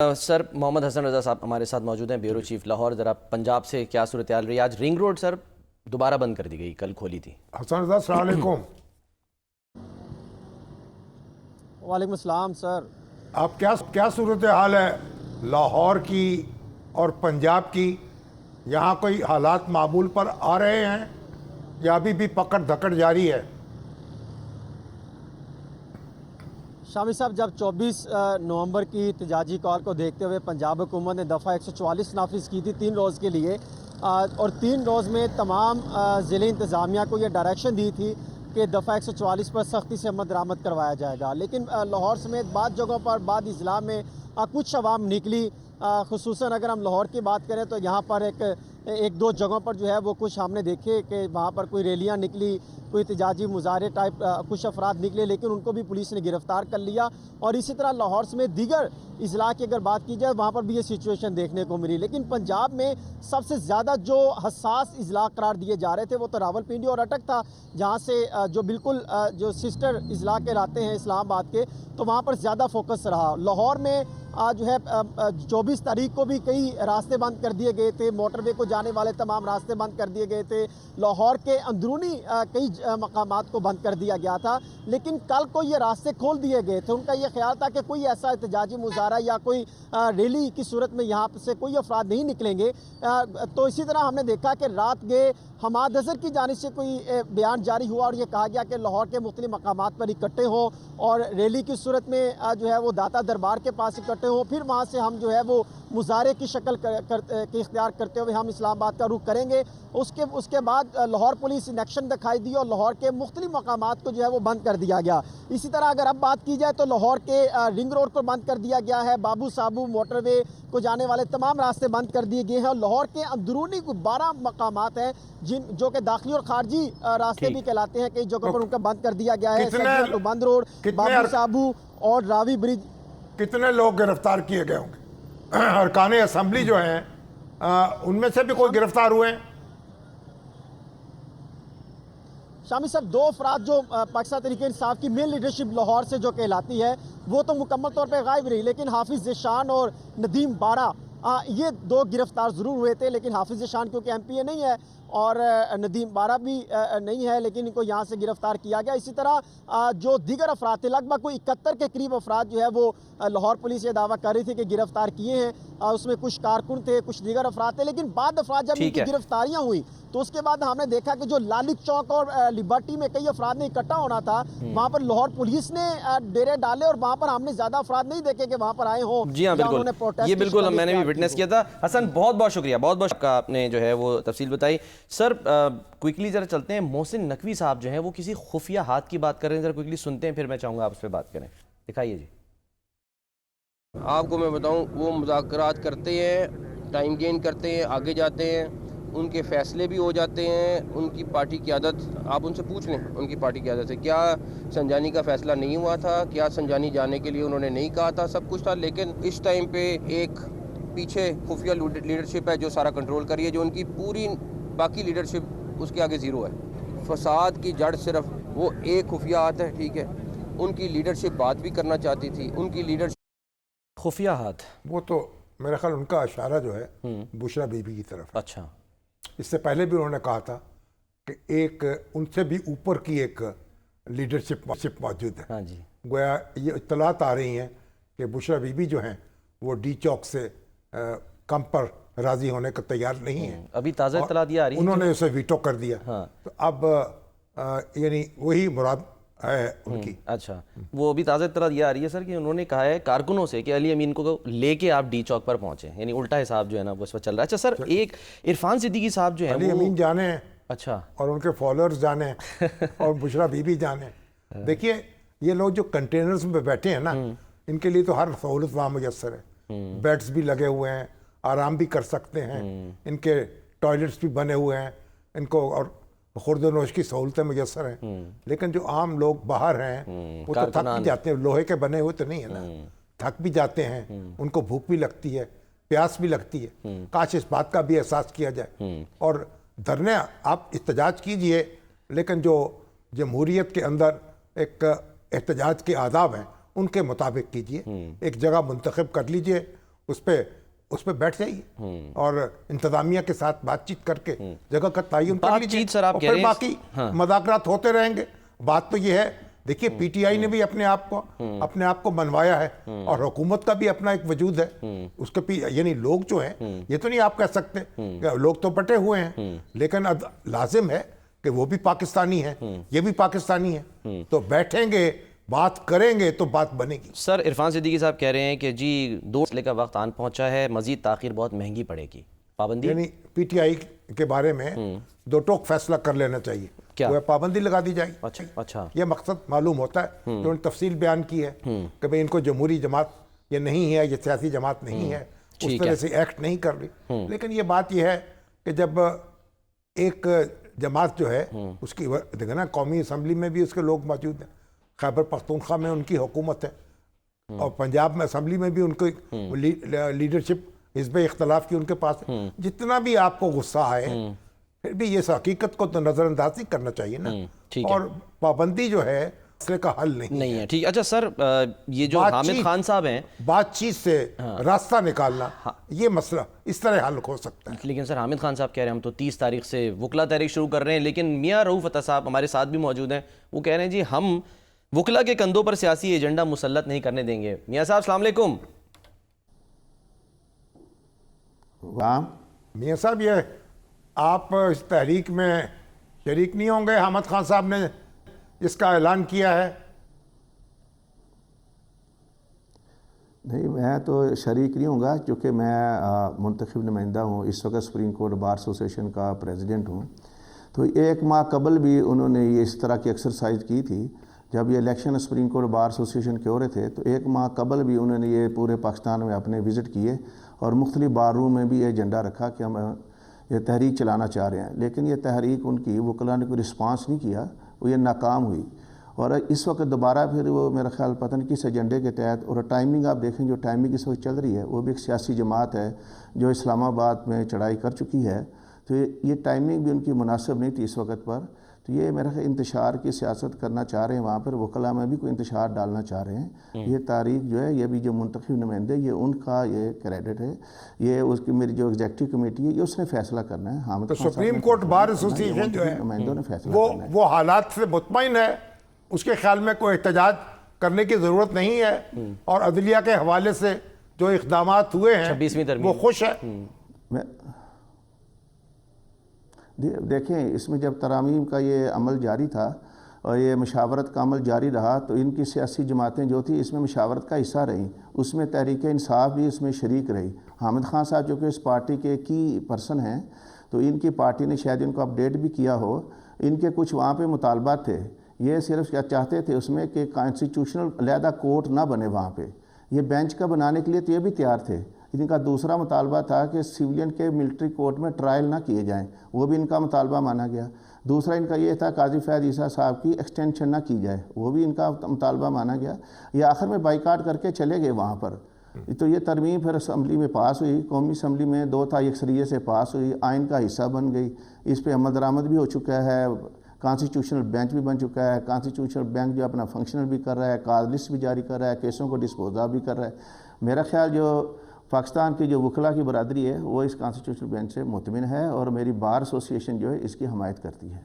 سر محمد حسن رضا صاحب ہمارے ساتھ موجود ہیں، بیورو چیف لاہور۔ ذرا پنجاب سے کیا صورتحال رہی؟ آج رنگ روڈ سر دوبارہ بند کر دی گئی، کل کھولی تھی۔ حسن رضا السلام علیکم۔ وعلیکم السلام سر۔ آپ کیا صورتحال ہے لاہور کی اور پنجاب کی؟ یہاں کوئی حالات معمول پر آ رہے ہیں یا ابھی بھی پکڑ دھکڑ جاری ہے؟ شامی صاحب، جب 24 نومبر کی احتجاجی کال کو دیکھتے ہوئے پنجاب حکومت نے دفعہ 144 نافذ کی تھی 3 روز کے لیے، اور 3 روز میں تمام ضلع انتظامیہ کو یہ ڈائریکشن دی تھی کہ دفعہ 144 پر سختی سے عمل درآمد کروایا جائے گا، لیکن لاہور سمیت بعض جگہوں پر بعض اضلاع میں کچھ عوام نکلی، خصوصاً اگر ہم لاہور کی بات کریں تو یہاں پر ایک دو جگہوں پر جو ہے وہ کچھ ہم نے دیکھے کہ وہاں پر کوئی ریلیاں نکلی، کوئی احتجاجی مظاہرے ٹائپ کچھ افراد نکلے، لیکن ان کو بھی پولیس نے گرفتار کر لیا۔ اور اسی طرح لاہور سمیت دیگر اضلاع کی اگر بات کی جائے وہاں پر بھی یہ سچویشن دیکھنے کو ملی، لیکن پنجاب میں سب سے زیادہ جو حساس اضلاع قرار دیے جا رہے تھے وہ تو راولپنڈی اور اٹک تھا، جہاں سے جو بالکل جو سسٹر اضلاع کہلاتے ہیں اسلام آباد کے، تو وہاں پر زیادہ فوکس رہا۔ لاہور میں جو ہے 24 تاریخ کو بھی کئی راستے بند کر دیے گئے تھے، موٹر وے کو جانے والے تمام راستے بند کر دیے گئے تھے، لاہور کے اندرونی کئی مقامات کو بند کر دیا گیا تھا، لیکن کل کو یہ راستے کھول دیے گئے تھے۔ ان کا یہ خیال تھا کہ کوئی ایسا احتجاجی مظاہرہ یا کوئی ریلی کی صورت میں یہاں سے کوئی افراد نہیں نکلیں گے۔ تو اسی طرح ہم نے دیکھا کہ رات گئے حماد اظہر کی جانب سے کوئی بیان جاری ہوا اور یہ کہا گیا کہ لاہور کے مختلف مقامات پر اکٹھے ہوں اور ریلی کی صورت میں جو ہے وہ داتا دربار کے پاس اکٹھے ہوں، پھر وہاں سے ہم جو ہے وہ مظاہرے کی شکل کی اختیار کرتے ہوئے ہم اسلام آباد کا رخ کریں گے۔ اس کے بعد لاہور پولیس ان ایکشن دکھائی دی اور لاہور کے مختلف مقامات کو جو ہے وہ بند کر دیا گیا۔ اسی طرح اگر اب بات کی جائے تو لاہور کے رنگ روڈ کو بند کر دیا گیا ہے، بابو صابو موٹر وے کو جانے والے تمام راستے بند کر دیے گئے ہیں، اور لاہور کے اندرونی کو 12 مقامات ہیں جو کہ داخلی اور خارجی راستے بھی کہلاتے ہیں، کئی جگہوں پر ان کا بند کر دیا گیا ہے۔ بند روڈ، بابو صابو اور راوی برج۔ کتنے لوگ گرفتار کیے گئے ہوں گے؟ ارکان اسمبلی جو ہیں ان میں سے بھی کوئی گرفتار ہوئے ہیں؟ شامی صاحب، 2 افراد جو پاکستان تحریک انصاف کی مین لیڈرشپ لاہور سے جو کہلاتی ہے وہ تو مکمل طور پہ غائب رہی، لیکن حافظ ذیشان اور ندیم بارہ یہ 2 گرفتار ضرور ہوئے تھے، لیکن حافظ ذیشان کیونکہ ایم پی اے نہیں ہے اور ندیم بارہ بھی نہیں ہے، لیکن ان کو یہاں سے گرفتار کیا گیا۔ اسی طرح جو دیگر افراد تھے، لگ بھگ کوئی 71 کے قریب افراد جو ہے وہ لاہور پولیس یہ دعویٰ کر رہی تھی کہ گرفتار کیے ہیں، اس میں کچھ کارکن تھے، کچھ دیگر افراد تھے، لیکن بعد افراد جب ان کی گرفتاریاں ہوئی تو اس کے بعد ہم نے دیکھا کہ جو لالک چوک اور لبرٹی میں کئی افراد نے اکٹھا ہونا تھا، وہاں پر لاہور پولیس نے ڈیرے ڈالے اور وہاں پر ہم نے زیادہ افراد نہیں دیکھے کہ وہاں پر آئے ہوں۔ جی ہاں بالکل، یہ بالکل میں نے بھی وٹنس کیا تھا۔ حسن بہت بہت شکریہ، بہت بہت کا آپ نے جو ہے وہ تفصیل بتائی۔ سر کوئکلی ذرا چلتے ہیں، محسن نقوی صاحب جو ہیں وہ کسی خفیہ ہاتھ کی بات کر رہے ہیں، ذرا کوئکلی سنتے ہیں، پھر میں چاہوں گا آپ اس پہ بات کریں، دکھائیے جی۔ آپ کو میں بتاؤں، وہ مذاکرات کرتے ہیں، ٹائم گین کرتے ہیں، آگے جاتے ہیں، ان کے فیصلے بھی ہو جاتے ہیں۔ ان کی پارٹی قیادت، آپ ان سے پوچھ لیں ان کی پارٹی قیادت سے، کیا سنجانی کا فیصلہ نہیں ہوا تھا؟ کیا سنجانی جانے کے لیے انہوں نے نہیں کہا تھا؟ سب کچھ تھا، لیکن اس ٹائم پہ ایک پیچھے خفیہ لیڈرشپ ہے جو سارا کنٹرول کر رہی ہے، جو ان کی پوری باقی لیڈرشپ اس کے آگے زیرو ہے۔ فساد کی جڑ صرف وہ ایک خفیہ ہاتھ ہے، ٹھیک ہے؟ ان کی لیڈرشپ بات بھی کرنا چاہتی تھی، ان کی لیڈرشپ خفیہ ہاتھ، وہ تو میرا خیال ان کا اشارہ جو ہے بشرا بی بی کی طرف ہے۔ اچھا، اس سے پہلے بھی انہوں نے کہا تھا کہ ایک ان سے بھی اوپر کی ایک لیڈرشپ موجود ہے۔ ہاں جی، گویا یہ اطلاعات آ رہی ہیں کہ بشرا بی بی جو ہیں وہ ڈی چوک سے کم پر راضی ہونے کا تیار نہیں ہیں، ابھی تازہ اطلاعات یہ آ رہی ہے، انہوں نے اسے ویٹو کر دیا۔ تو اب یعنی وہی مراد ہے ان کی۔ اچھا، وہ ابھی تازہ اطلاع یہ آ رہی ہے سر کہ انہوں نے کہا ہے کارکنوں سے کہ علی امین کو لے کے آپ ڈی چوک پر پہنچیں، یعنی الٹا حساب جو ہے نا وہ اس وقت چل رہا ہے۔ اچھا سر، ایک عرفان صدیقی صاحب جو ہیں علی امین جانے اچھا اور ان کے فالوورز جانے اور بشرا بی بی جانے، دیکھیے یہ لوگ جو کنٹینرز میں بیٹھے ہیں نا، ان کے لیے تو ہر سہولت وہاں میسر ہے، بیڈز بھی لگے ہوئے ہیں، آرام بھی کر سکتے ہیں، ان کے ٹوائلٹس بھی بنے ہوئے ہیں، ان کو اور خورد و نوش کی سہولتیں میسر ہیں، لیکن جو عام لوگ باہر ہیں وہ تو تھک بھی جاتے ہیں، لوہے کے بنے ہوئے تو نہیں ہے نا، تھک بھی جاتے ہیں، ان کو بھوک بھی لگتی ہے، پیاس بھی لگتی ہے۔ کاش اس بات کا بھی احساس کیا جائے، اور دھرنے آپ احتجاج کیجئے، لیکن جو جمہوریت کے اندر ایک احتجاج کے آداب ہیں ان کے مطابق کیجئے، ایک جگہ منتخب کر لیجئے اس پہ بیٹھ جائیے اور انتظامیہ کے ساتھ بات چیت کر کے جگہ کا تعین کر بات لیجیے، چیت سر آپ اور کہہ پھر رہے ہیں باقی مذاکرات ہوتے رہیں گے۔ بات تو یہ ہے، دیکھیے پی ٹی آئی نے بھی اپنے آپ کو منوایا ہے، اور حکومت کا بھی اپنا ایک وجود ہے اس کے یعنی لوگ جو ہیں، یہ تو نہیں آپ کہہ سکتے کہ لوگ تو بٹے ہوئے ہیں، لیکن اب لازم ہے کہ وہ بھی پاکستانی ہیں، یہ بھی پاکستانی ہیں، تو بیٹھیں گے، بات کریں گے تو بات بنے گی۔ سر عرفان صدیقی صاحب کہہ رہے ہیں کہ جی دو مسئلے کا وقت آن پہنچا ہے، مزید تاخیر بہت مہنگی پڑے گی، پابندی یعنی پی ٹی آئی کے بارے میں دو ٹوک فیصلہ کر لینا چاہیے، کیا؟ وہ ہے پابندی لگا دی جائے گی۔ اچھا یہ مقصد معلوم ہوتا ہے، جو انہوں نے تفصیل بیان کی ہے کہ بھئی ان کو جمہوری جماعت یہ نہیں ہے، یہ سیاسی جماعت نہیں ہے، اس طرح سے ایکٹ نہیں کر رہی، لیکن یہ بات یہ ہے کہ جب ایک جماعت جو ہے اس کی دیکھیں نا، قومی اسمبلی میں بھی اس کے لوگ موجود ہیں، خیبر پختونخوا میں ان کی حکومت ہے، اور پنجاب میں اسمبلی میں بھی ان کی لیڈرشپ حزب اختلاف کی ان کے پاس ہے۔ جتنا بھی آپ کو غصہ آئے، پھر بھی یہ حقیقت کو تو نظر انداز نہیں کرنا چاہیے نا، اور پابندی جو ہے مسئلے کا حل نہیں ہے۔ ٹھیک۔ اچھا سر، یہ جو حامد خان صاحب ہیں، بات چیت سے راستہ نکالنا، یہ مسئلہ اس طرح حل ہو سکتا ہے۔ لیکن سر حامد خان صاحب کہہ رہے ہیں ہم تو 30 تاریخ سے وکلا تحریک شروع کر رہے ہیں، لیکن میاں رؤوف عطا صاحب ہمارے ساتھ بھی موجود ہیں، وہ کہہ رہے ہیں جی ہم وکلا کے کندھوں پر سیاسی ایجنڈا مسلط نہیں کرنے دیں گے۔ میاں صاحب السلام علیکم۔ میاں صاحب، یہ آپ اس تحریک میں شریک نہیں ہوں گے؟ حامد خان صاحب نے اس کا اعلان کیا ہے۔ نہیں، میں تو شریک نہیں ہوں گا، کیونکہ میں منتخب نمائندہ ہوں، اس وقت سپریم کورٹ بار ایسوسیشن کا پریزیڈنٹ ہوں۔ تو 1 ماہ قبل بھی انہوں نے یہ اس طرح کی ایکسرسائز کی تھی، جب یہ election supreme court bar association کے ہو رہے تھے، تو 1 ماہ قبل بھی انہوں نے یہ پورے پاکستان میں اپنے وزٹ کیے، اور مختلف بار روم میں بھی یہ ایجنڈا رکھا کہ ہم یہ تحریک چلانا چاہ رہے ہیں، لیکن یہ تحریک ان کی وکلاء نے کوئی رسپانس نہیں کیا، وہ یہ ناکام ہوئی، اور اس وقت دوبارہ پھر وہ میرا خیال پتہ نہیں کس ایجنڈے کے تحت، اور ٹائمنگ آپ دیکھیں جو ٹائمنگ اس وقت چل رہی ہے، وہ بھی ایک سیاسی جماعت ہے جو اسلام آباد میں چڑھائی کر چکی ہے، تو یہ ٹائمنگ بھی ان کی مناسب نہیں تھی اس وقت پر۔ تو یہ میرا خیال انتشار کی سیاست کرنا چاہ رہے ہیں، وہاں پر وکلاء میں بھی کوئی انتشار ڈالنا چاہ رہے ہیں۔ یہ تاریخ جو ہے، یہ بھی جو منتخب نمائندے، یہ ان کا یہ کریڈٹ ہے، یہ اس کی میری جو ایگزیکٹو کمیٹی ہے، یہ اس نے فیصلہ کرنا ہے۔ حامد تو خان صاحب سپریم کورٹ بار ایسوسیشن جو ہے نمائندوں نے فیصلہ کرنا ہے۔ وہ حالات سے مطمئن ہے، اس کے خیال میں کوئی احتجاج کرنے کی ضرورت نہیں ہے، اور عدلیہ کے حوالے سے جو اقدامات ہوئے ہیں 26ویں ترمیم وہ خوش ہے۔ دیکھیں، اس میں جب ترامیم کا یہ عمل جاری تھا اور یہ مشاورت کا عمل جاری رہا، تو ان کی سیاسی جماعتیں جو تھیں اس میں مشاورت کا حصہ رہیں، اس میں تحریک انصاف بھی اس میں شریک رہی۔ حامد خان صاحب جو کہ اس پارٹی کے کی پرسن ہیں، تو ان کی پارٹی نے شاید ان کو اپڈیٹ بھی کیا ہو، ان کے کچھ وہاں پہ مطالبات تھے، یہ صرف کیا چاہتے تھے اس میں کہ کانسٹیٹیوشنل علیحدہ کورٹ نہ بنے وہاں پہ، یہ بینچ کا بنانے کے لیے تو یہ بھی تیار تھے۔ ان کا دوسرا مطالبہ تھا کہ سیولین کے ملٹری کورٹ میں ٹرائل نہ کیے جائیں، وہ بھی ان کا مطالبہ مانا گیا۔ دوسرا ان کا یہ تھا قاضی فیاض عیسیٰ صاحب کی ایکسٹینشن نہ کی جائے، وہ بھی ان کا مطالبہ مانا گیا۔ یہ آخر میں بائیکاٹ کر کے چلے گئے وہاں پر۔ تو یہ ترمیم پھر اسمبلی میں پاس ہوئی، قومی اسمبلی میں 2 تہائی اکثریت سے پاس ہوئی، آئین کا حصہ بن گئی، اس پہ عمل درآمد بھی ہو چکا ہے، کانسٹیٹیوشنل بینچ بھی بن چکا ہے، کانسٹیٹیوشنل بینچ جو اپنا فنکشنل بھی کر رہا ہے، کاز لسٹ بھی جاری کر رہا ہے، کیسوں کو ڈسپوز آف بھی کر رہا ہے۔ میرا خیال جو پاکستان کی جو وکلاء کی برادری ہے وہ اس کانسٹیٹیوشنل بینچ سے مطمئن ہے، اور میری بار ایسوسیشن جو ہے اس کی حمایت کرتی ہے۔